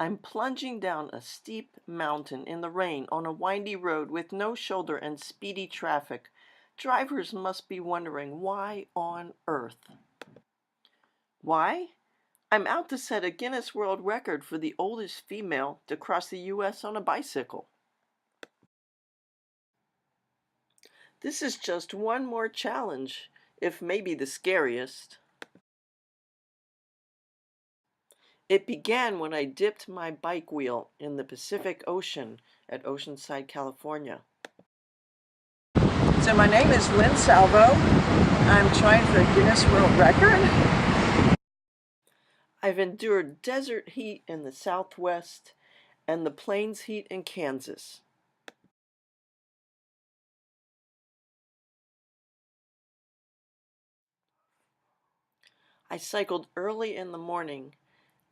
I'm plunging down a steep mountain in the rain on a windy road with no shoulder and speedy traffic. Drivers must be wondering why on earth. Why? I'm out to set a Guinness World Record for the oldest female to cross the U.S. on a bicycle. This is just one more challenge, if maybe the scariest. It began when I dipped my bike wheel in the Pacific Ocean at Oceanside, California. So my name is Lynn Salvo. I'm trying for a Guinness World Record. I've endured desert heat in the Southwest and the plains heat in Kansas. I cycled early in the morning,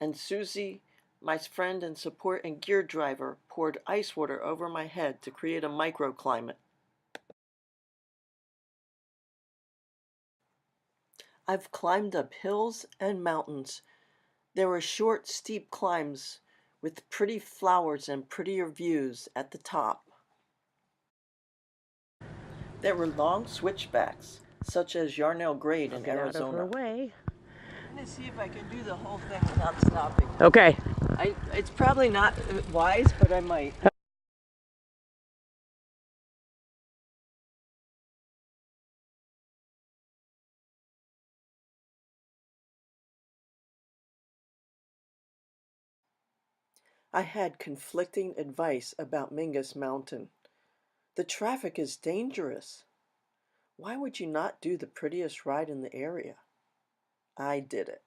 and Susie, my friend and support and gear driver, poured ice water over my head to create a microclimate. I've climbed up hills and mountains. There were short, steep climbs with pretty flowers and prettier views at the top. There were long switchbacks, such as Yarnell Grade in Arizona. Out of her way. I'm going to see if I can do the whole thing without stopping. Okay. It's probably not wise, but I might. I had conflicting advice about Mingus Mountain. The traffic is dangerous. Why would you not do the prettiest ride in the area? I did it.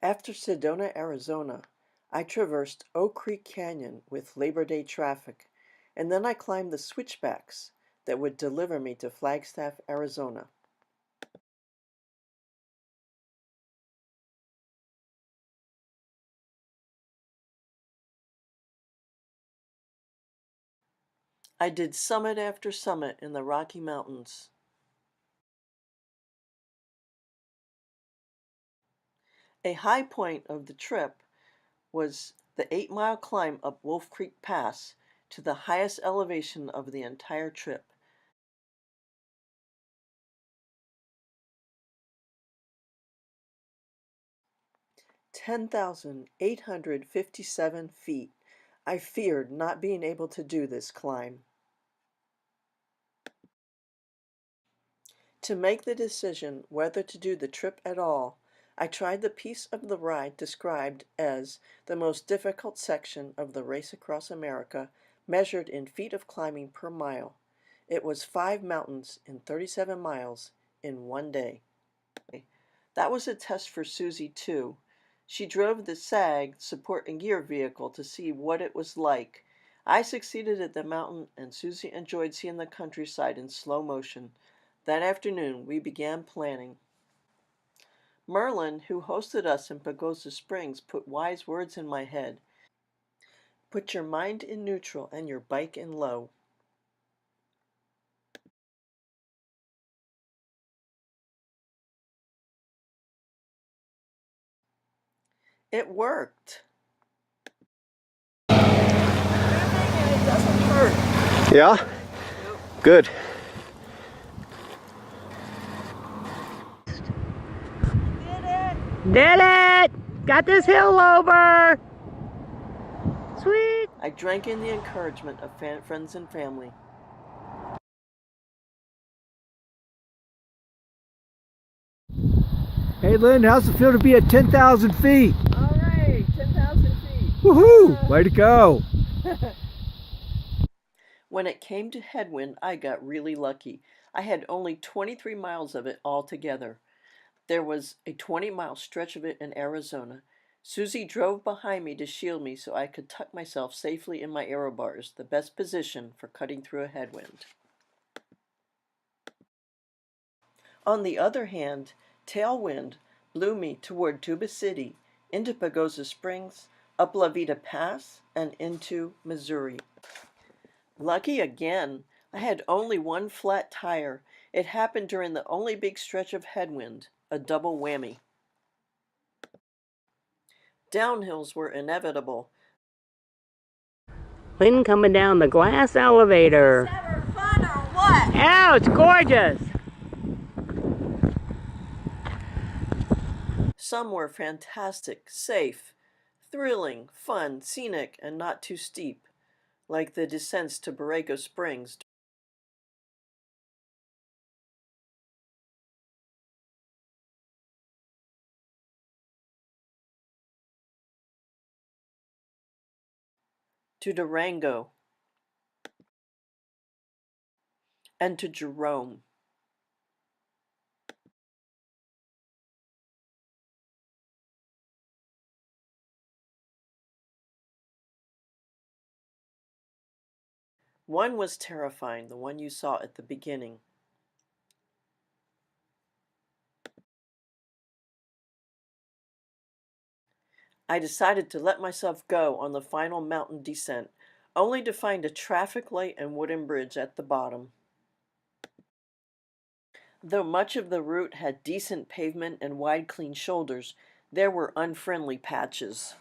After Sedona, Arizona, I traversed Oak Creek Canyon with Labor Day traffic, and then I climbed the switchbacks that would deliver me to Flagstaff, Arizona. I did summit after summit in the Rocky Mountains. A high point of the trip was the 8-mile climb up Wolf Creek Pass to the highest elevation of the entire trip. (10,857 feet). I feared not being able to do this climb. To make the decision whether to do the trip at all, I tried the piece of the ride described as the most difficult section of the Race Across America, measured in feet of climbing per mile. It was 5 mountains in 37 miles in one day. That was a test for Susie too. She drove the SAG support and gear vehicle to see what it was like. I succeeded at the mountain, and Susie enjoyed seeing the countryside in slow motion. That afternoon, we began planning. Merlin, who hosted us in Pagosa Springs, put wise words in my head. Put your mind in neutral and your bike in low. It worked. It doesn't hurt. Yeah? Nope. Good. Did it! Got this hill over! Sweet! I drank in the encouragement of friends and family. Hey Lynn, how's it feel to be at 10,000 feet? All right, 10,000 feet. Woohoo! Way to go! When it came to headwind, I got really lucky. I had only 23 miles of it altogether. There was a 20-mile stretch of it in Arizona. Susie drove behind me to shield me so I could tuck myself safely in my aero bars, the best position for cutting through a headwind. On the other hand, tailwind blew me toward Tuba City, into Pagosa Springs, up La Veta Pass, and into Missouri. Lucky again, I had only one flat tire. It happened during the only big stretch of headwind, a double whammy. Downhills were inevitable. Wind coming down the glass elevator. Is that ever fun or what? Oh, it's gorgeous. Some were fantastic, safe, thrilling, fun, scenic, and not too steep, like the descents to Borrego Springs. To Durango, and to Jerome. One was terrifying, the one you saw at the beginning. I decided to let myself go on the final mountain descent, only to find a traffic light and wooden bridge at the bottom. Though much of the route had decent pavement and wide, clean shoulders, there were unfriendly patches.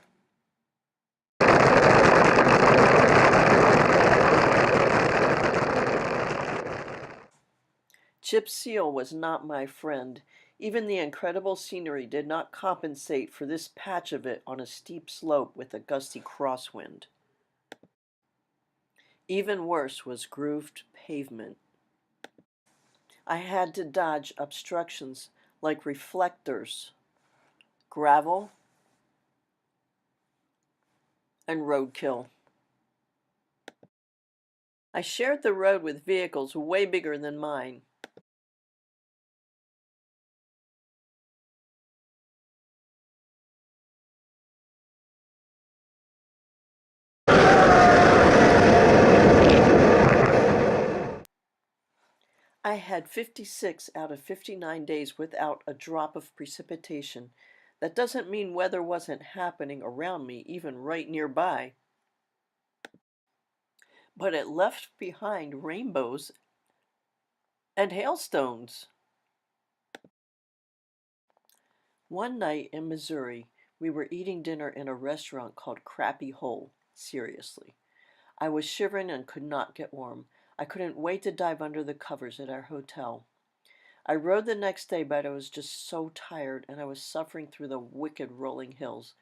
Chip seal was not my friend. Even the incredible scenery did not compensate for this patch of it on a steep slope with a gusty crosswind. Even worse was grooved pavement. I had to dodge obstructions like reflectors, gravel, and roadkill. I shared the road with vehicles way bigger than mine. I had 56 out of 59 days without a drop of precipitation. That doesn't mean weather wasn't happening around me, even right nearby. But it left behind rainbows and hailstones. One night in Missouri, we were eating dinner in a restaurant called Crappy Hole. Seriously. I was shivering and could not get warm. I couldn't wait to dive under the covers at our hotel. I rode the next day, but I was just so tired and I was suffering through the wicked rolling hills.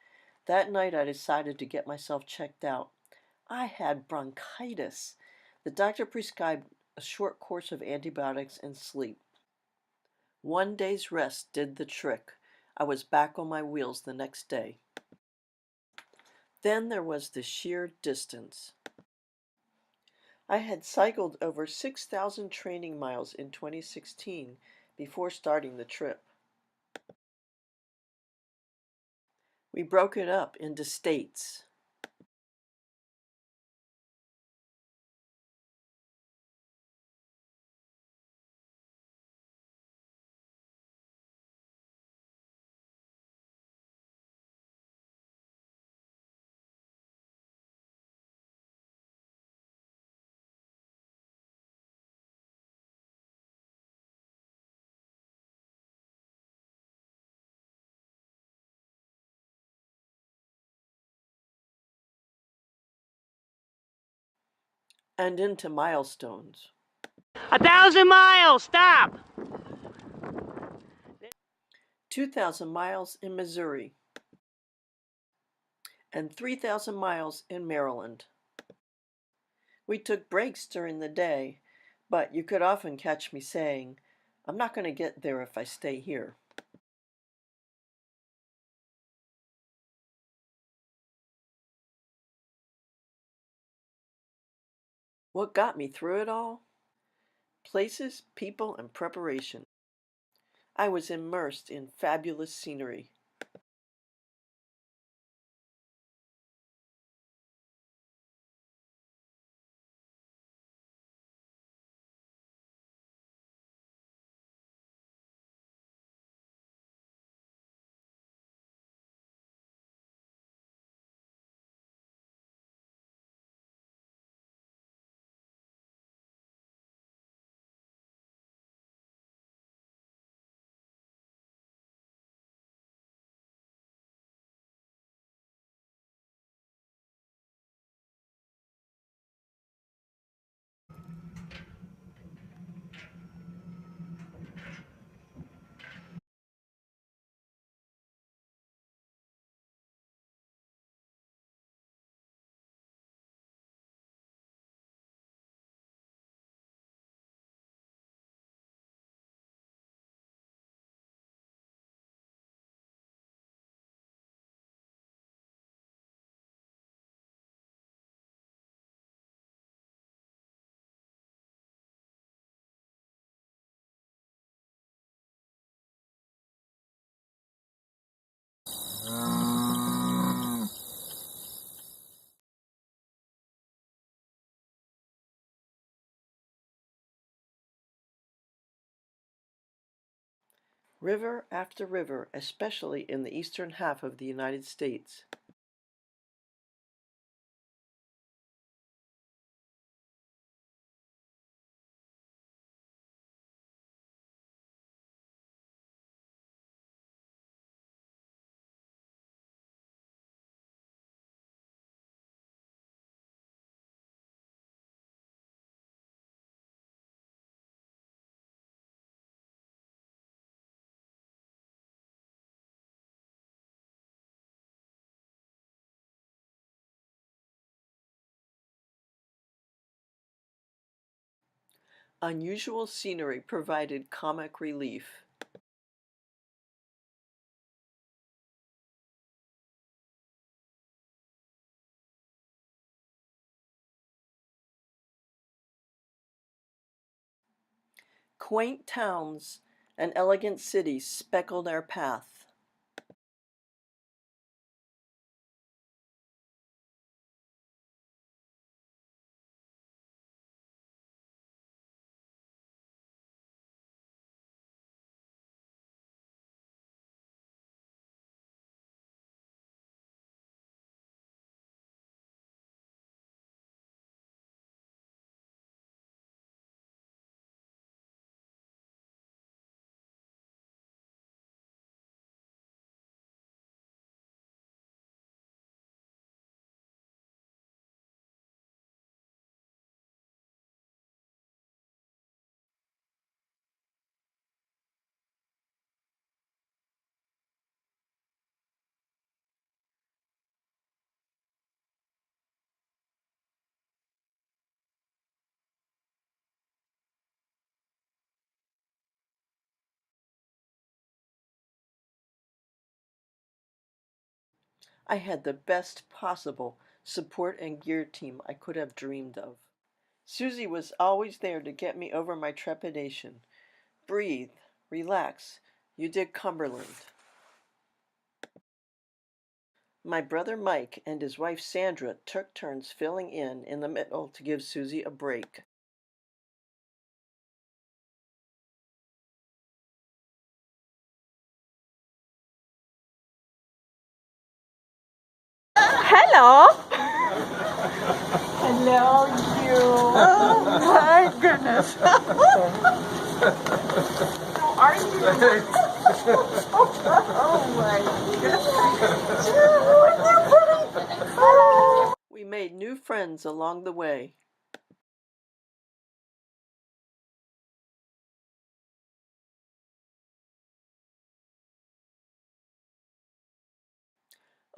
That night I decided to get myself checked out. I had bronchitis. The doctor prescribed a short course of antibiotics and sleep. One day's rest did the trick. I was back on my wheels the next day. Then there was the sheer distance. I had cycled over 6,000 training miles in 2016 before starting the trip. We broke it up into states. And into milestones. 1,000 miles, stop! 2,000 miles in Missouri. And 3,000 miles in Maryland. We took breaks during the day, but you could often catch me saying, I'm not going to get there if I stay here. What got me through it all? Places, people, and preparation. I was immersed in fabulous scenery. river after river, especially in the eastern half of the United States. Unusual scenery provided comic relief. Quaint towns and elegant cities speckled our path. I had the best possible support and gear team I could have dreamed of. Susie was always there to get me over my trepidation. Breathe, relax, you did Cumberland. My brother Mike and his wife Sandra took turns filling in the middle to give Susie a break. Hello. Hello, you. Oh my goodness. How are you? Oh my goodness. We made new friends along the way.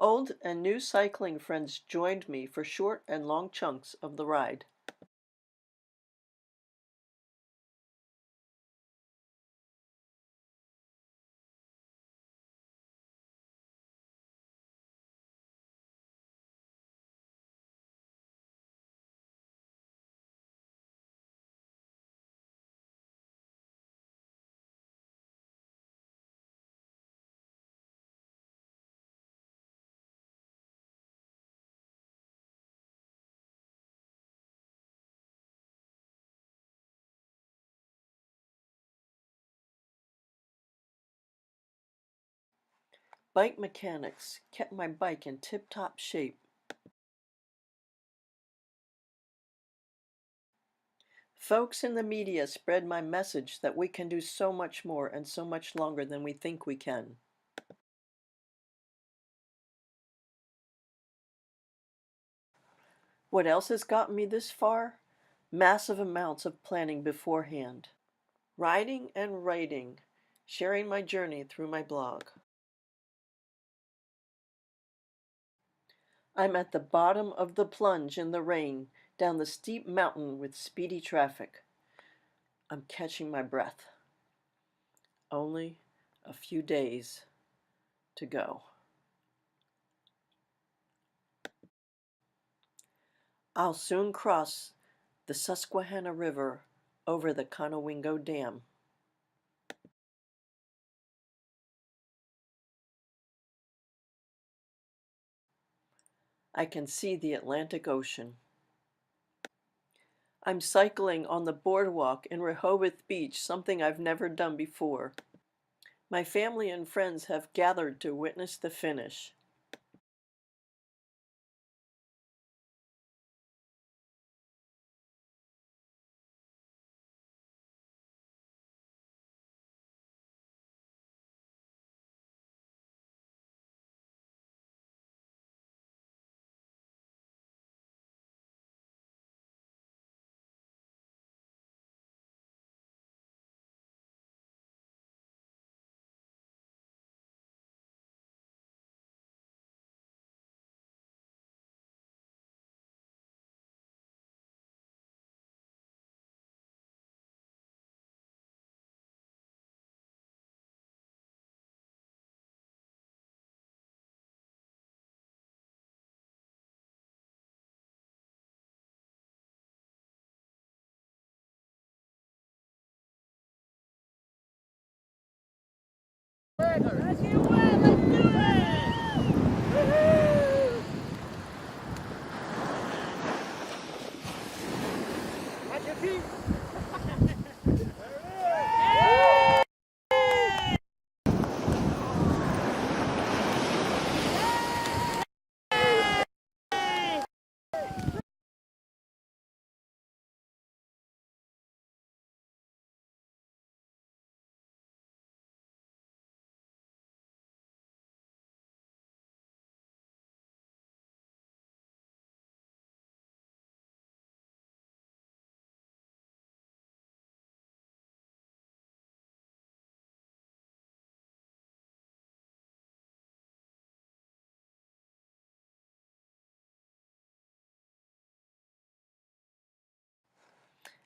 Old and new cycling friends joined me for short and long chunks of the ride. Bike mechanics kept my bike in tip-top shape. Folks in the media spread my message that we can do so much more and so much longer than we think we can. What else has gotten me this far? Massive amounts of planning beforehand. Riding and writing, sharing my journey through my blog. I'm at the bottom of the plunge in the rain, down the steep mountain with speedy traffic. I'm catching my breath. Only a few days to go. I'll soon cross the Susquehanna River over the Conowingo Dam. I can see the Atlantic Ocean. I'm cycling on the boardwalk in Rehoboth Beach, something I've never done before. My family and friends have gathered to witness the finish.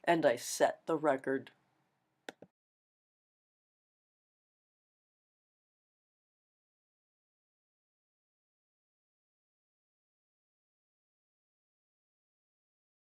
And I set the record.